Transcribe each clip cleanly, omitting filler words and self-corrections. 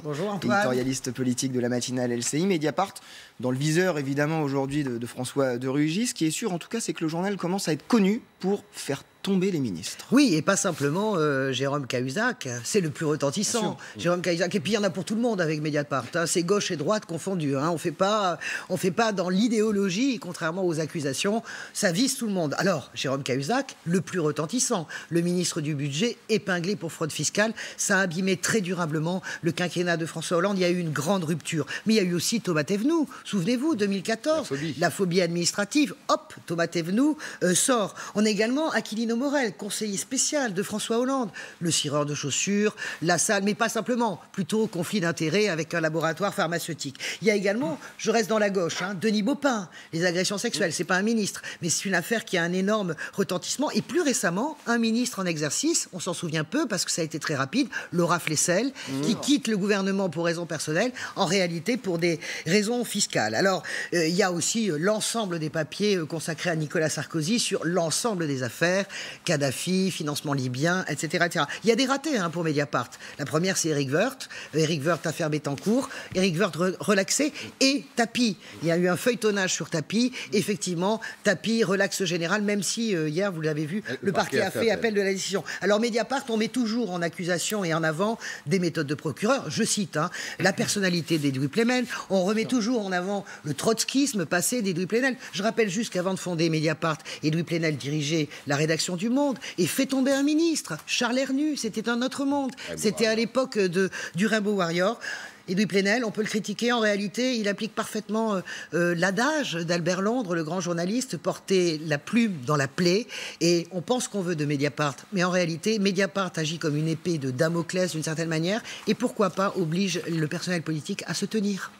Bonjour Antoine. Éditorialiste politique de la matinale LCI. Mediapart, dans le viseur évidemment aujourd'hui de François de Rugy. Ce qui est sûr en tout cas, c'est que le journal commence à être connu pour faire tomber les ministres. Oui, et pas simplement Jérôme Cahuzac, c'est le plus retentissant. Jérôme Cahuzac, et puis il y en a pour tout le monde avec Mediapart, hein. C'est gauche et droite confondues. Hein. On fait pas dans l'idéologie, contrairement aux accusations, ça vise tout le monde. Alors, Jérôme Cahuzac, le plus retentissant, le ministre du budget, épinglé pour fraude fiscale, ça a abîmé très durablement le quinquennat de François Hollande. Il y a eu une grande rupture. Mais il y a eu aussi Thomas Thévenoud, souvenez-vous, 2014, la phobie administrative, hop, Thomas Thévenoud sort. On a également Aquilino Morel, conseiller spécial de François Hollande, le cireur de chaussures, la salle, mais pas simplement, plutôt conflit d'intérêts avec un laboratoire pharmaceutique. Il y a également, je reste dans la gauche, hein, Denis Baupin, les agressions sexuelles, c'est pas un ministre, mais c'est une affaire qui a un énorme retentissement. Et plus récemment, un ministre en exercice, on s'en souvient peu parce que ça a été très rapide, Laura Flessel, qui quitte le gouvernement pour raisons personnelles, en réalité pour des raisons fiscales. Alors, il y a aussi l'ensemble des papiers consacrés à Nicolas Sarkozy sur l'ensemble des affaires, Kadhafi, financement libyen, etc., etc. Il y a des ratés pour Mediapart. La première, c'est Éric Woerth. Éric Woerth, affaire Bettencourt. Éric Woerth relaxé. Et Tapie. Il y a eu un feuilletonnage sur Tapie. Effectivement, Tapie, relaxe général, même si, hier, vous l'avez vu, le parquet a fait appel de la décision. Alors, Mediapart, on met toujours en accusation et en avant des méthodes de procureur. Je cite, la personnalité d'Edoui Plenel. On remet toujours en avant le trotskisme passé d'Edoui Plenel. Je rappelle juste qu'avant de fonder Mediapart, Edoui Plenel dirigeait la rédaction du Monde et fait tomber un ministre. Charles Hernu, c'était un autre monde. C'était à l'époque du Rainbow Warrior. Edoui Plenel, on peut le critiquer, en réalité, il applique parfaitement l'adage d'Albert Londres, le grand journaliste, porter la plume dans la plaie, et on pense qu'on veut de Mediapart, mais en réalité, Mediapart agit comme une épée de Damoclès d'une certaine manière, et pourquoi pas oblige le personnel politique à se tenir.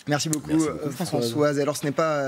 Merci beaucoup, Françoise. Alors ce n'est pas